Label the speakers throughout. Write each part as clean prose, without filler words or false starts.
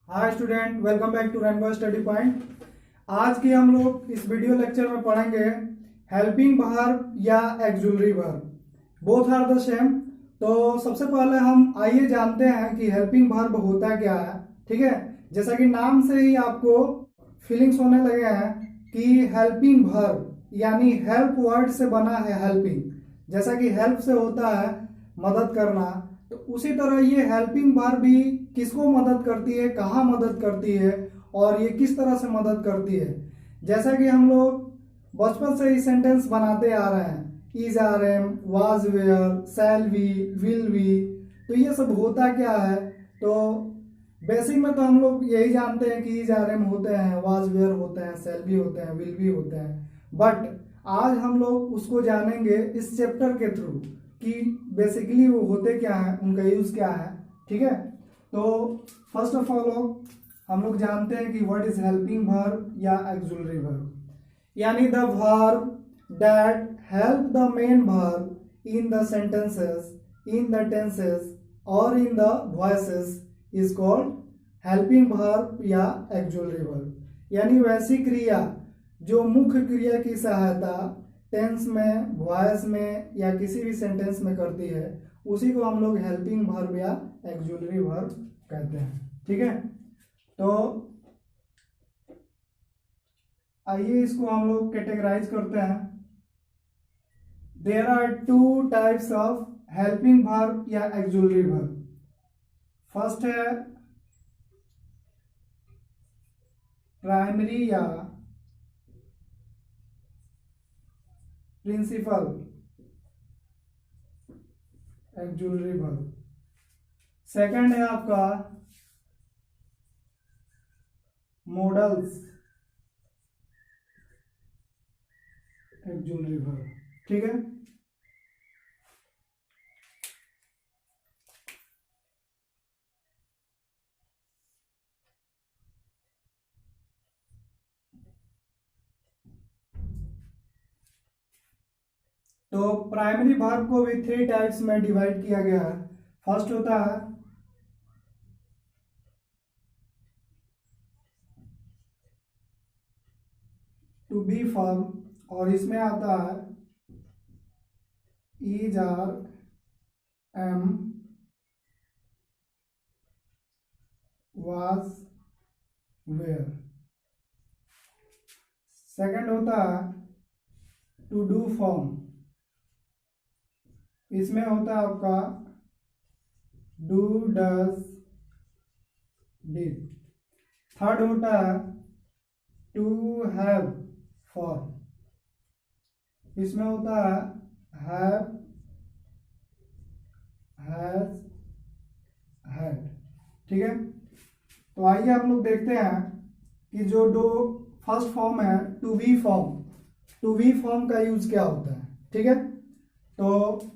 Speaker 1: Hi student, welcome back to rainbow study point. आज की हम लोग इस वीडियो लेक्चर में पढ़ेंगे हेल्पिंग वर्ब या auxiliary verb. Both are the same. तो सबसे पहले हम आइए जानते हैं कि हेल्पिंग वर्ब होता क्या है। ठीक है, जैसा कि नाम से ही आपको फीलिंग्स होने लगे हैं कि हेल्पिंग वर्ब यानी हेल्प वर्ड से बना है हेल्पिंग। जैसा कि हेल्प से होता है मदद करना, तो उसी तरह ये हेल्पिंग वर्ब भी किसको मदद करती है, कहाँ मदद करती है और ये किस तरह से मदद करती है। जैसा कि हम लोग बचपन से ही सेंटेंस बनाते आ रहे हैं, is are am, was were, shall be, will be. तो ये सब होता क्या है, तो बेसिक में तो हम लोग यही जानते हैं कि इज आर एम होते हैं, वाज वेयर होते हैं, शैल बी होते हैं, विल बी होते हैं। बट आज हम लोग उसको जानेंगे इस चैप्टर के थ्रू कि बेसिकली वो होते क्या हैं, उनका यूज क्या है। ठीक है, तो फर्स्ट ऑफ ऑल हम लोग जानते हैं कि व्हाट इज हेल्पिंग वर्ब या एक्सुलरी वर्ब, यानी the verb that help the main verb in the sentences, in the tenses और in the voices is called helping verb या एक्सुलरी वर्ब। यानी वैसी क्रिया जो मुख्य क्रिया की सहायता टेंस में, वॉइस में या किसी भी सेंटेंस में करती है, उसी को हम लोग हेल्पिंग वर्ब या एक्सुलरी वर्ब कहते हैं। ठीक है, तो आइए इसको हम लोग कैटेगराइज करते हैं। There are two types of helping verb या एक्सुलरी वर्ब। फर्स्ट है प्राइमरी या प्रिंसिपल एक्सुलरी वर्ब। सेकंड है आपका मॉडल्स एक्सुलरी वर्ब। ठीक है, तो प्राइमरी वर्ब को भी थ्री टाइप्स में डिवाइड किया गया है। फर्स्ट होता है टू बी फॉर्म, और इसमें आता है is are am, was were. Second होता है टू डू फॉर्म, इसमें होता है आपका डू, डज, डिड। थर्ड होता है टू हैव फॉर्म, इसमें होता है हैव, हैज, हैड। ठीक है, तो आइए हम लोग देखते हैं कि जो दो फर्स्ट फॉर्म है to be form, to be form का यूज क्या होता है। ठीक है, तो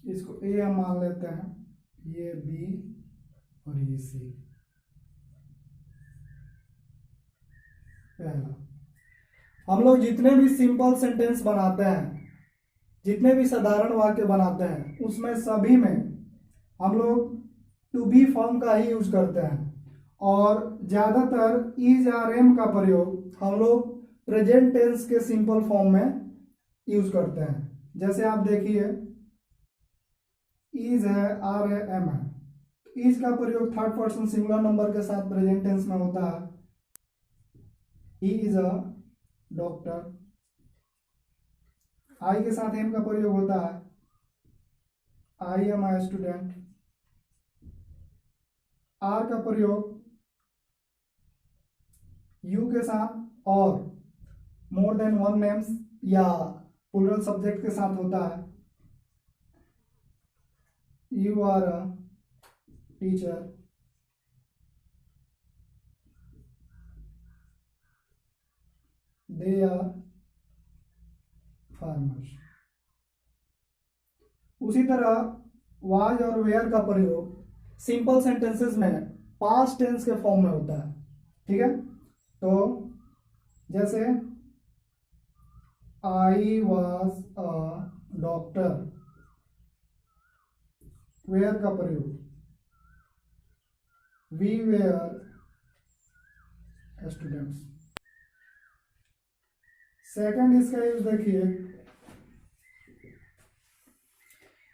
Speaker 1: इसको ए हम मान लेते हैं, ये बी और ये सी। पहला, हम लोग जितने भी सिंपल सेंटेंस बनाते हैं, जितने भी साधारण वाक्य बनाते हैं, उसमें सभी में हम लोग टू बी फॉर्म का ही यूज करते हैं। और ज्यादातर इज आर एम का प्रयोग हम लोग प्रेजेंट टेंस के सिंपल फॉर्म में यूज करते हैं। जैसे आप देखिए, इज है, आर है, एम है। इज का प्रयोग थर्ड पर्सन सिंगुलर नंबर के साथ प्रेजेंट टेंस में होता है, ही इज अ डॉक्टर। आई के साथ एम का प्रयोग होता है, I am I student. Are का प्रयोग यू के साथ और मोर देन वन नेम्स या प्लूरल सब्जेक्ट के साथ होता है, you are a teacher. They are farmers. उसी तरह वाज और वेयर का प्रयोग सिंपल सेंटेंसेस में पास्ट टेंस के फॉर्म में होता है। ठीक है, तो जैसे I was a doctor, were का प्रयोग, वी वेयर स्टूडेंट्स। सेकंड इसका यूज देखिए,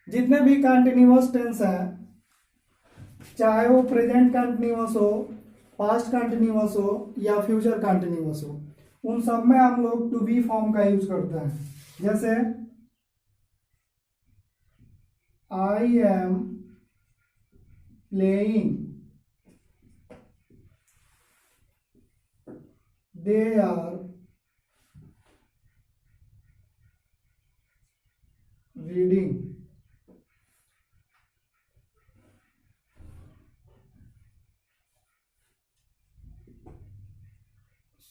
Speaker 1: जितने भी कंटिन्यूअस टेंस है, चाहे वो प्रेजेंट कंटिन्यूअस हो, पास्ट कंटिन्यूअस हो या फ्यूचर कंटिन्यूअस हो, उन सब में हम लोग टू बी फॉर्म का यूज करते हैं। जैसे I am playing, they are reading,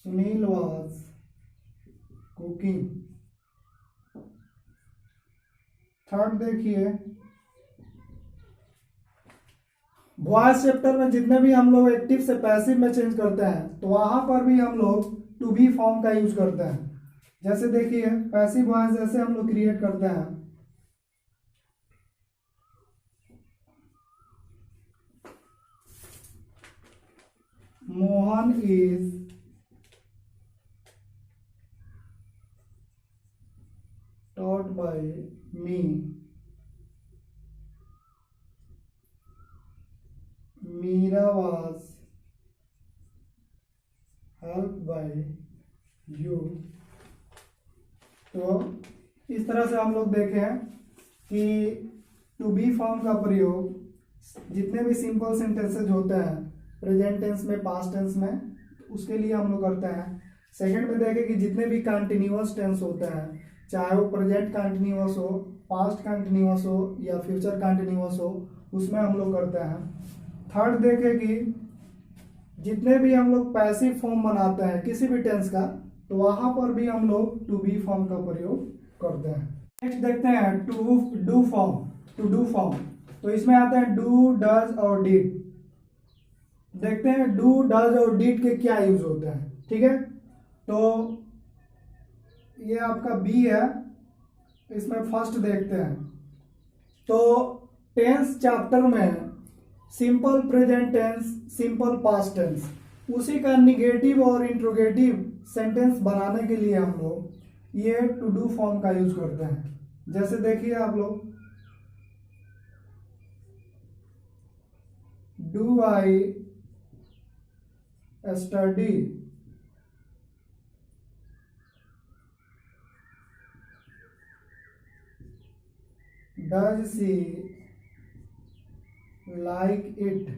Speaker 1: Sunil was cooking. Third देखिए, वॉइस चैप्टर में जितने भी हम लोग एक्टिव से पैसिव में चेंज करते हैं, तो वहां पर भी हम लोग टू बी फॉर्म का यूज करते हैं। जैसे देखिए, पैसिव वॉइस जैसे हम लोग क्रिएट करते हैं, Mohan is taught by me, Meera was help by you. तो इस तरह से हम लोग देखें कि टू बी फॉर्म का प्रयोग जितने भी सिंपल सेंटेंसेज होते हैं प्रेजेंट टेंस में, पास्ट टेंस में, उसके लिए हम लोग करते हैं। सेकंड में देखें कि जितने भी कंटिन्यूअस टेंस होते हैं, चाहे वो प्रेजेंट कंटिन्यूअस हो, पास्ट कंटिन्यूअस हो या फ्यूचर कंटिन्यूअस हो, उसमें हम लोग करते हैं। थर्ड देखें कि जितने भी हम लोग पैसिव फॉर्म बनाते हैं किसी भी टेंस का, तो वहां पर भी हम लोग टू बी फॉर्म का प्रयोग करते हैं। नेक्स्ट देखते हैं do form, to do form. तो इसमें आते हैं डू, डज और डिड। देखते हैं डू, डज और डिड के क्या यूज होते हैं। ठीक है, तो ये आपका बी है, इसमें फर्स्ट देखते हैं। तो टेंस चैप्टर में simple present tense, simple past tense, उसी का निगेटिव और इंट्रोगेटिव सेंटेंस बनाने के लिए हम लोग ये टू डू फॉर्म का यूज करते हैं। जैसे देखिए आप लोग, do I study, does she like it,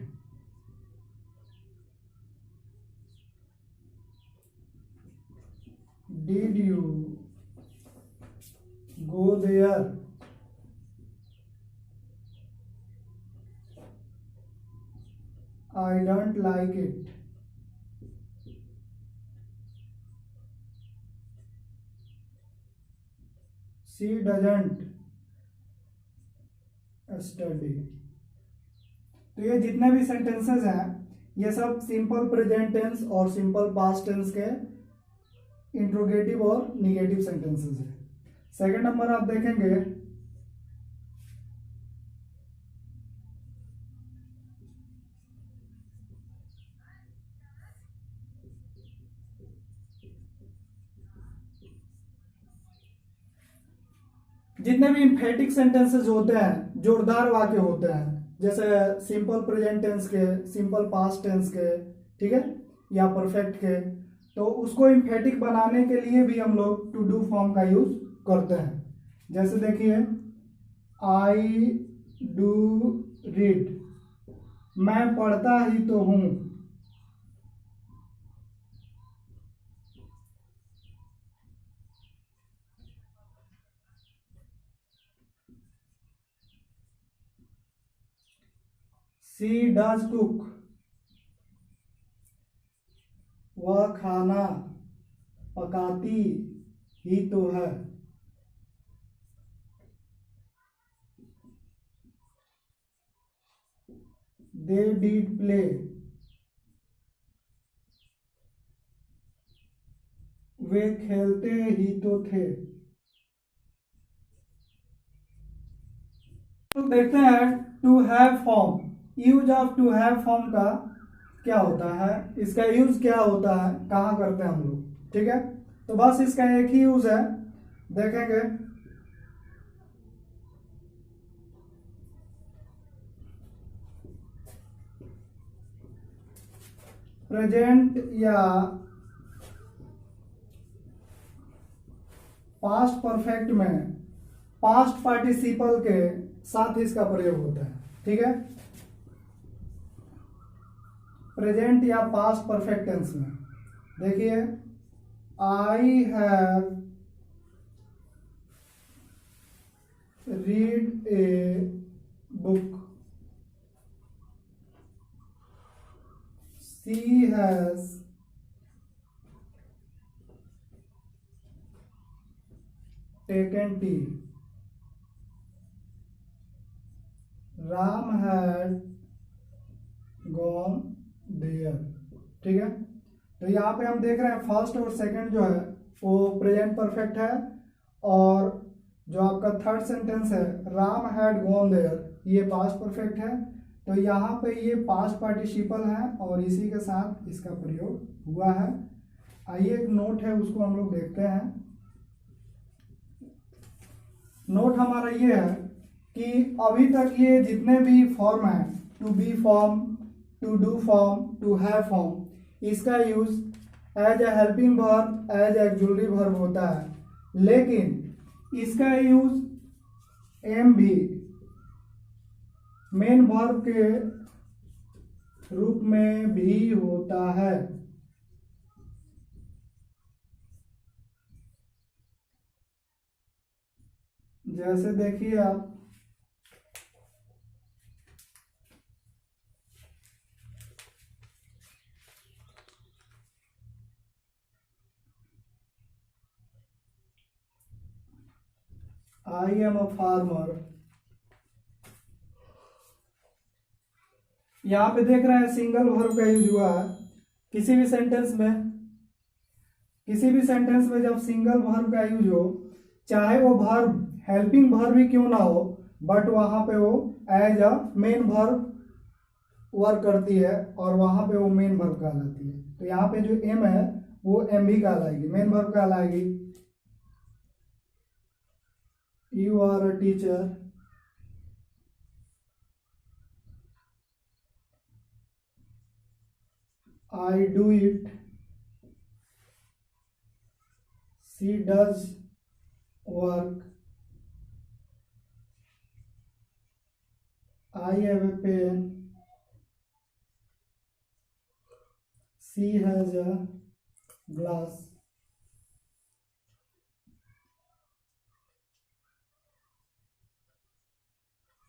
Speaker 1: did you go there, I don't like it, she doesn't study. तो ये जितने भी सेंटेंसेस हैं, ये सब सिंपल प्रेजेंट टेंस और सिंपल पास्ट टेंस के इंट्रोगेटिव और निगेटिव सेंटेंसेस हैं। सेकंड नंबर आप देखेंगे, जितने भी इम्फेटिक सेंटेंसेस होते हैं, जोरदार वाक्य होते हैं, जैसे सिंपल प्रेजेंट टेंस के, सिंपल पास्ट टेंस के, ठीक है, या परफेक्ट के, तो उसको इम्फेटिक बनाने के लिए भी हम लोग टू डू फॉर्म का यूज करते हैं। जैसे देखिए, आई डू रीड, मैं पढ़ता ही तो हूं, शी डज कुक, वह खाना पकाती ही तो है, दे डिड प्ले, वे खेलते ही तो थे, तो देखते हैं to have form. Use of to have form का क्या होता है, इसका यूज क्या होता है, कहाँ करते हैं हम लोग। ठीक है, तो बस इसका एक ही यूज है, देखेंगे। प्रेजेंट या पास्ट परफेक्ट में पास्ट पार्टिसिपल के साथ इसका प्रयोग होता है। ठीक है, प्रेजेंट या पास्ट परफेक्ट टेंस में देखिए, I have read a book, she has taken tea, Ram had gone there. ठीक है, तो यहाँ पे हम देख रहे हैं फर्स्ट और सेकंड जो है वो प्रेजेंट परफेक्ट है, और जो आपका थर्ड सेंटेंस है राम हैड गॉन देयर, ये पास्ट परफेक्ट है। तो यहाँ पे ये पास्ट पार्टिसिपल है और इसी के साथ इसका प्रयोग हुआ है। आइए एक नोट है उसको हम लोग देखते हैं। नोट हमारा ये है कि अभी तक ये जितने भी फॉर्म है, to be form, to do form, to have form, इसका use as a helping verb, as auxiliary verb होता है, लेकिन इसका यूज एम भी मेन वर्ब के रूप में भी होता है। जैसे देखिए आप, आई एम अ फार्मर, यहां पे देख रहे हैं सिंगल वर्ब का यूज हुआ है। किसी भी सेंटेंस में जब सिंगल वर्ब का यूज हो, चाहे वो वर्ब हेल्पिंग वर्ब ही क्यों ना हो, बट वहां पे वो as a main verb work करती है और वहां पे वो मेन वर्ब कहलाती है। तो यहाँ पे जो एम है वो एम भी कहलाएगी, मेन वर्ब कहलाएगी। You are a teacher, I do it, she does work, I have a pen, she has a glass,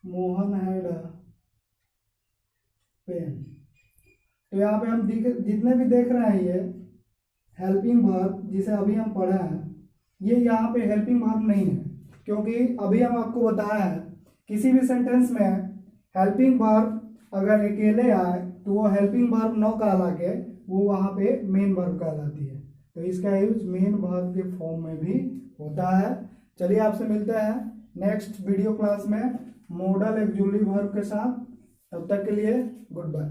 Speaker 1: Mohan had a pen। तो यहाँ पे हम जितने भी देख रहे हैं ये हेल्पिंग वर्ब जिसे अभी हम पढ़े हैं, ये यहाँ पे हेल्पिंग वर्ब नहीं है, क्योंकि अभी हम आपको बताया है किसी भी सेंटेंस में हेल्पिंग वर्ब अगर अकेले आए तो वो हेल्पिंग वर्ब न कहला के वो वहाँ पे मेन वर्ब कहलाती है। तो इसका यूज मेन वर्ब के फॉर्म में भी होता है। चलिए आपसे मिलते हैं नेक्स्ट वीडियो क्लास में मॉडल एक्सुलरी वर्ब के साथ। तब तक के लिए गुड बाय।